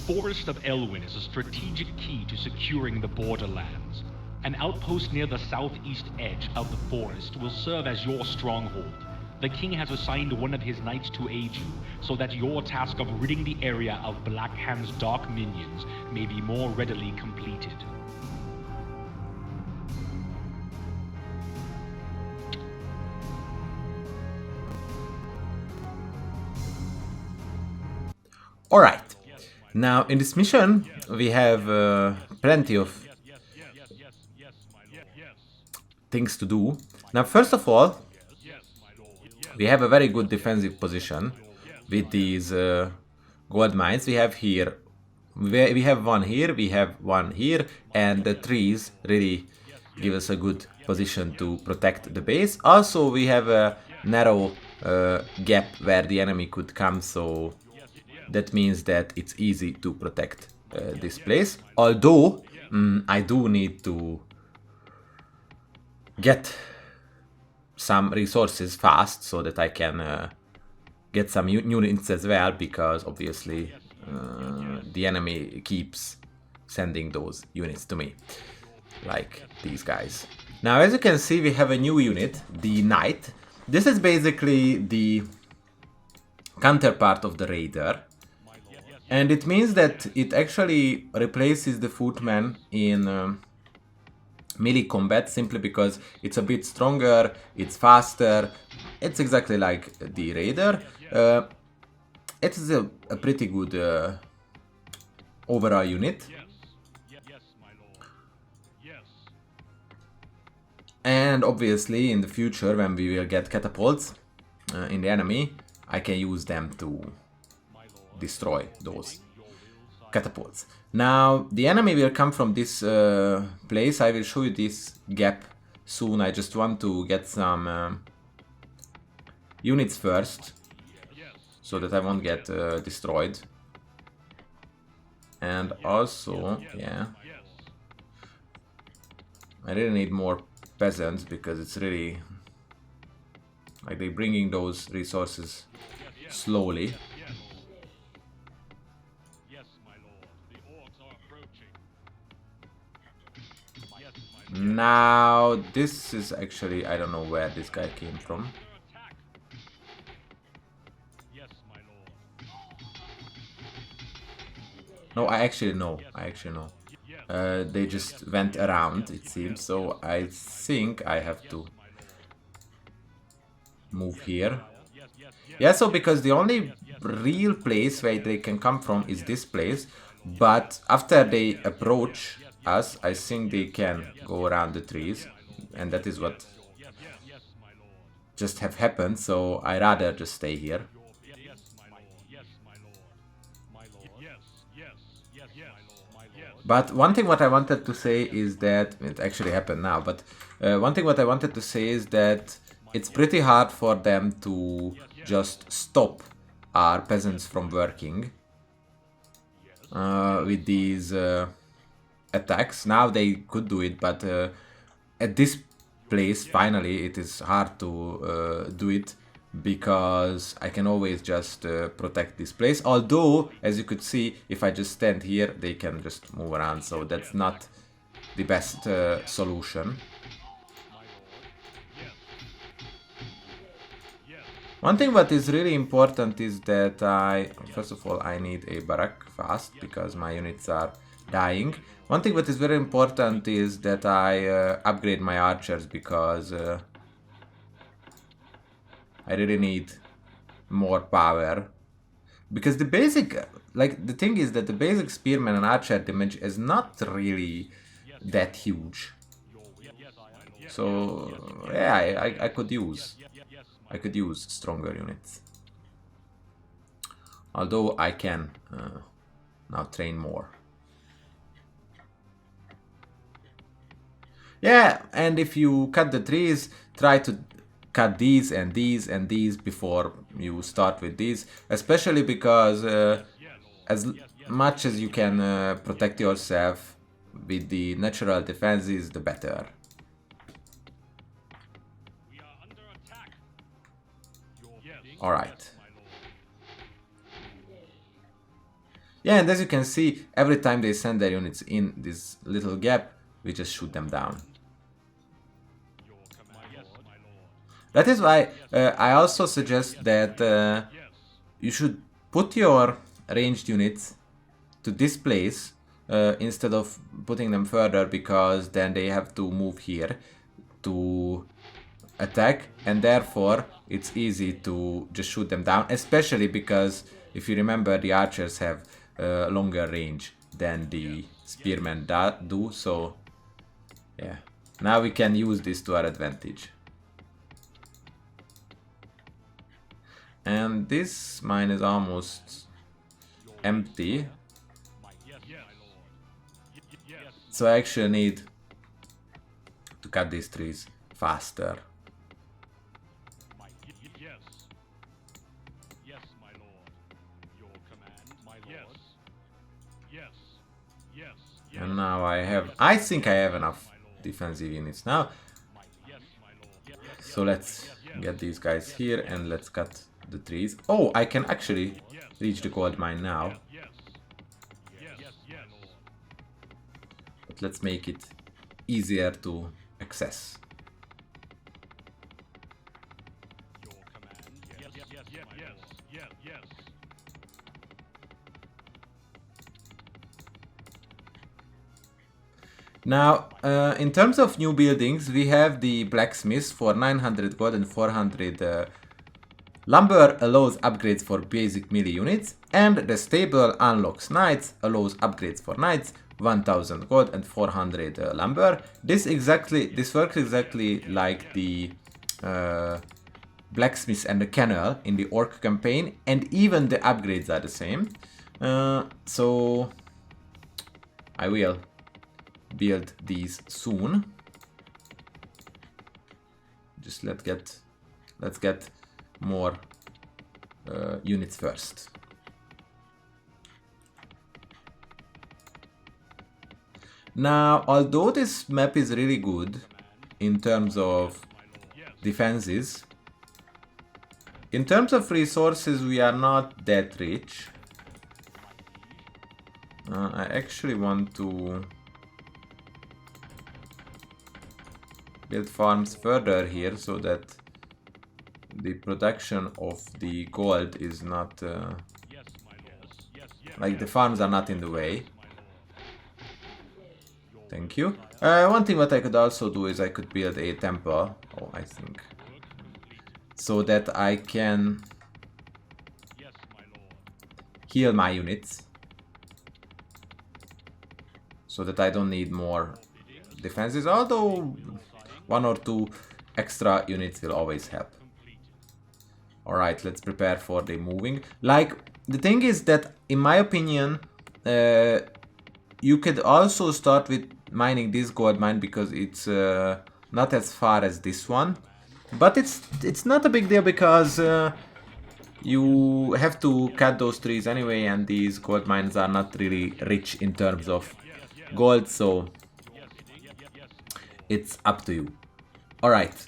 forest of Elwynn is a strategic key to securing the borderlands. An outpost near the southeast edge of the forest will serve as your stronghold. The king has assigned one of his knights to aid you, so that your task of ridding the area of Black Hand's dark minions may be more readily completed. Alright, now in this mission we have plenty of things to do. Now first of all, we have a very good defensive position with these gold mines. We have here, we have one here, we have one here, and the trees really give us a good position to protect the base. Also we have a narrow gap where the enemy could come, so that means that it's easy to protect this place. Although I do need to get some resources fast so that I can get some units as well, because obviously the enemy keeps sending those units to me, like these guys. Now as you can see, we have a new unit, the Knight. This is basically the counterpart of the Raider, and it means that it actually replaces the Footman in melee combat, simply because it's a bit stronger, it's faster, it's exactly like the Raider. It is a pretty good overall unit. And obviously in the future, when we will get catapults in the enemy, I can use them to destroy those catapults. Now the enemy will come from this place. I will show you this gap soon. I just want to get some units first, so that I won't get destroyed. And also, yeah, I really need more peasants, because it's really like they're bringing those resources slowly. Now this is actually, I don't know where this guy came from. No, I actually know. They just went around, it seems, so I think I have to move here. Yeah, so because the only real place where they can come from is this place, but after they approach us, I think they can go around the trees, and that is what just have happened, so I rather just stay here. But one thing what I wanted to say is that, it actually happened now, but one thing what I wanted to say is that it's pretty hard for them to just stop our peasants from working with these attacks. Now they could do it, but at this place, finally, it is hard to do it, because I can always just protect this place. Although, as you could see, if I just stand here, they can just move around, so that's not the best solution. One thing that is really important is that first of all, I need a barrack fast, because my units are dying. One thing that is very important is that I upgrade my archers, because I really need more power. Because the basic, like, the thing is that the basic spearman and archer damage is not really that huge. So yeah, I could use stronger units. Although I can now train more. Yeah, and if you cut the trees, try to cut these and these and these before you start with these, especially because as much as you can protect yourself with the natural defenses, the better. Alright. Yeah, and as you can see, every time they send their units in this little gap, we just shoot them down. That is why I also suggest that you should put your ranged units to this place instead of putting them further, because then they have to move here to attack, and therefore it's easy to just shoot them down, especially because if you remember, the archers have longer range than the spearmen do, so yeah. Now we can use this to our advantage. And this mine is almost empty. So I actually need to cut these trees faster. And now I think I have enough defensive units now. So let's get these guys here and let's cut the trees. Oh, I can actually reach the gold mine now. But let's make it easier to access. Now, in terms of new buildings, we have the blacksmith for 900 gold and 400 lumber allows upgrades for basic melee units, and the stable unlocks knights, allows upgrades for knights, 1000 gold and 400 lumber. This works exactly like the blacksmith and the kennel in the orc campaign, and even the upgrades are the same. So I will build these soon. Just let's get more units first. Now, although this map is really good in terms of defenses, in terms of resources we are not that rich. I actually want to build farms further here so that the production of the gold is not like the farms are not in the way. Thank you. One thing what I could also do is I could build a temple, I think, so that I can heal my units, so that I don't need more defenses, although 1 or 2 extra units will always help. Alright, let's prepare for the moving. Like, the thing is that, in my opinion, you could also start with mining this gold mine because it's not as far as this one. But it's not a big deal because you have to cut those trees anyway, and these gold mines are not really rich in terms of gold, so it's up to you. Alright,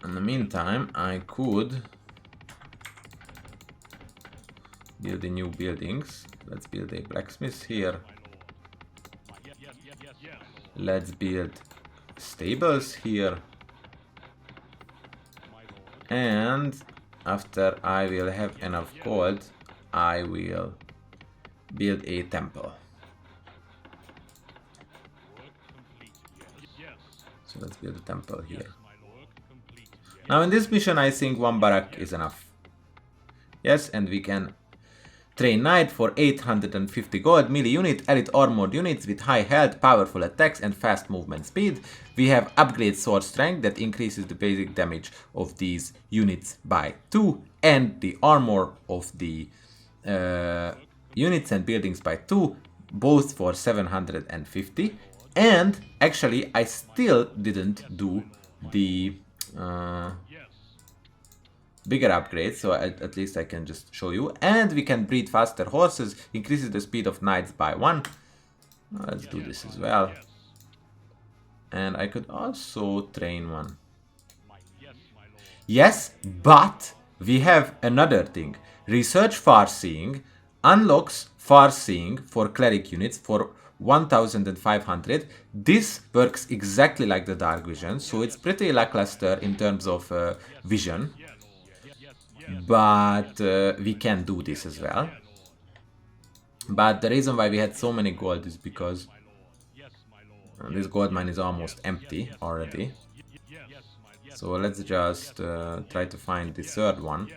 in the meantime, I could build the new buildings. Let's build a blacksmith here. Let's build stables here. And after I will have enough gold, I will build a temple. So let's build a temple here. Now in this mission I think 1 barrack is enough. Yes, and we can train knight for 850 gold, melee unit, elite armored units with high health, powerful attacks and fast movement speed. We have upgrade sword strength that increases the basic damage of these units by 2, and the armor of the units and buildings by 2, both for 750. And actually I still didn't do the bigger upgrades, so at least I can just show you. And we can breed faster horses, increases the speed of knights by 1. Let's do this as well. And I could also train one. Yes, but we have another thing. Research Farseeing unlocks Farseeing for cleric units for 1500. This works exactly like the dark vision, so it's pretty lackluster in terms of vision, but we can do this as well. But the reason why we had so many gold is because this gold mine is almost empty already. So let's just try to find the third one,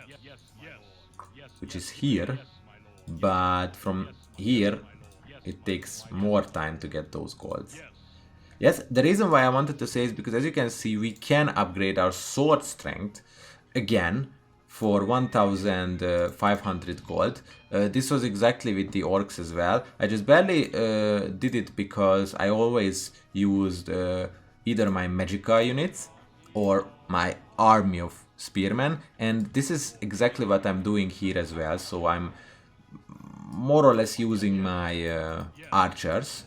which is here. But from here, it takes more time to get those golds. Yes, the reason why I wanted to say is because, as you can see, we can upgrade our sword strength again for 1500 gold. This was exactly with the orcs as well. I just barely did it because I always used either my magica units or my army of spearmen, and this is exactly what I'm doing here as well. So I'm more or less using my archers,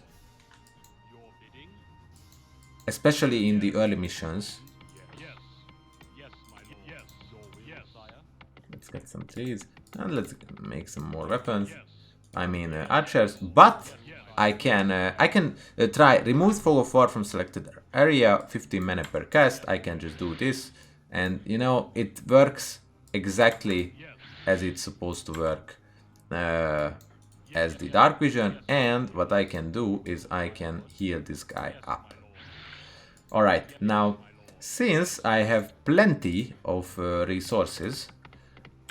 especially in the early missions. Let's get some trees and let's make some more weapons. I mean archers, but I can try remove fog of war from selected area, 15 mana per cast. I can just do this, and you know, it works exactly as it's supposed to work as the dark vision. And what I can do is I can heal this guy up. Alright, now since I have plenty of resources,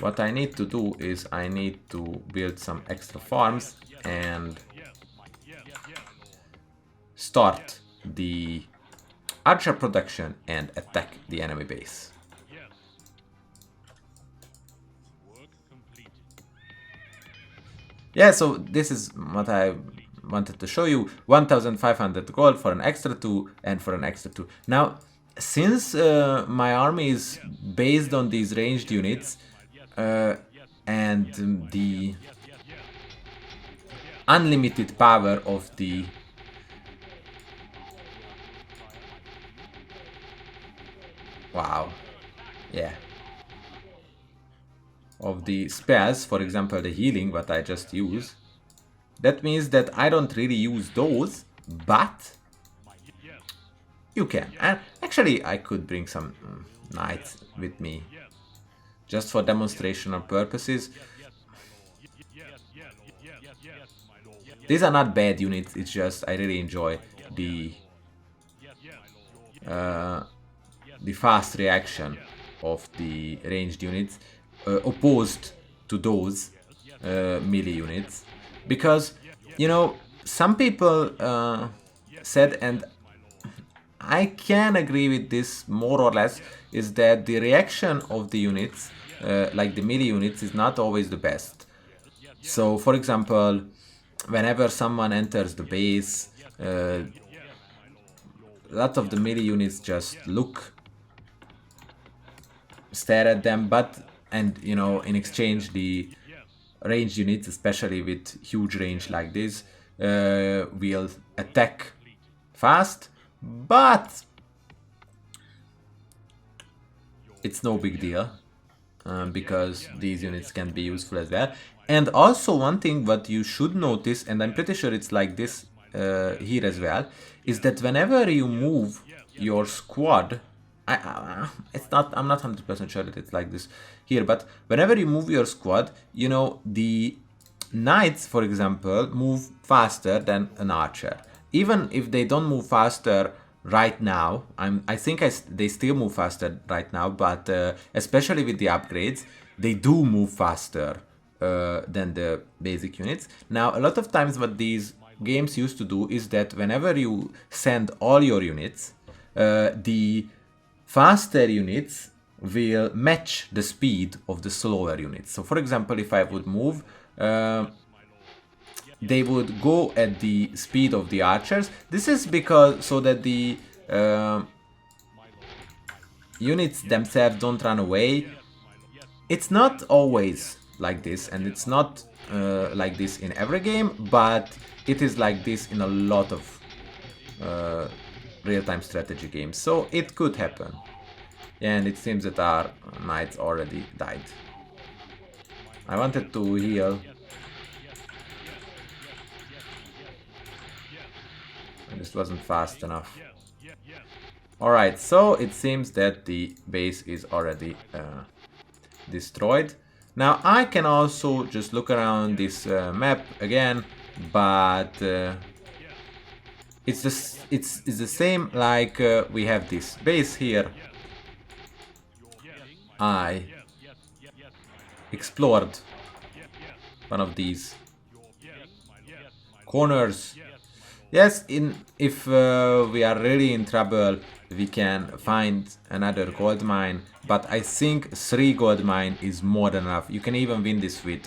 what I need to do is I need to build some extra farms and start the archer production and attack the enemy base. Yeah, so this is what I wanted to show you. 1500 gold for an extra 2 and for an extra 2. Now, since my army is based on these ranged units and the unlimited power of the of the spells, for example the healing, what I just used, that means that I don't really use those, but you can. And actually I could bring some knights with me just for demonstrational purposes. These are not bad units, it's just I really enjoy the fast reaction of the ranged units opposed to those melee units, because you know, some people said, and I can agree with this more or less, is that the reaction of the units like the melee units is not always the best. So for example, whenever someone enters the base, a lot of the melee units just stare at them, and you know, in exchange the ranged units, especially with huge range like this, will attack fast, but it's no big deal because these units can be useful as well. And also one thing what you should notice, and I'm pretty sure it's like this here as well, is that whenever you move your squad, I'm not 100% sure that it's like this here, but whenever you move your squad, you know, the knights, for example, move faster than an archer. Even if they don't move faster right now, I think they still move faster right now, but especially with the upgrades, they do move faster than the basic units. Now, a lot of times what these games used to do is that whenever you send all your units, the faster units will match the speed of the slower units. So for example, if I would move, they would go at the speed of the archers. This is because so that the units themselves don't run away. It's not always like this, and it's not like this in every game, but it is like this in a lot of real-time strategy games, so it could happen. And it seems that our knights already died. I wanted to heal This wasn't fast enough. Alright, so it seems that the base is already destroyed. Now I can also just look around this map again, but it's the same. Like we have this base here. I explored one of these corners. Yes, if we are really in trouble, we can find another gold mine, but I think 3 gold mine is more than enough. You can even win this with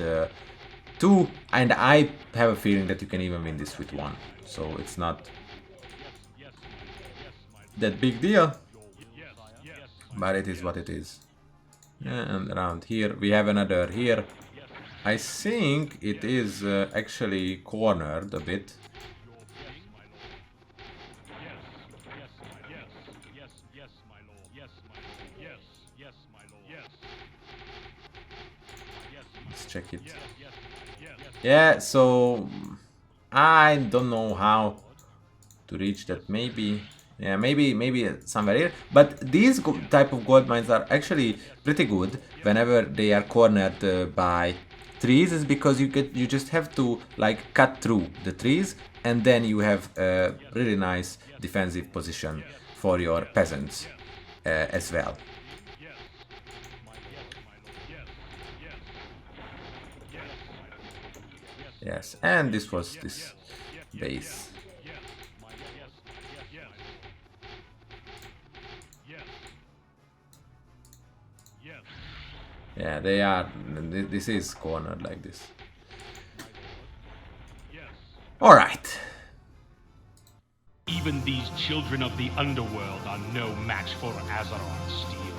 2, and I have a feeling that you can even win this with 1. So it's not that big deal, but it is what it is. Yeah, and around here we have another here. I think it is actually cornered a bit. Let's check it. Yeah, so I don't know how to reach that. Maybe, yeah, maybe somewhere here. But these type of gold mines are actually pretty good whenever they are cornered by trees, is because you just have to like cut through the trees, and then you have a really nice defensive position for your peasants as well. Yes, and this was this base. Yeah, they are. This is cornered like this. All right. Even these children of the underworld are no match for Azeroth's steel.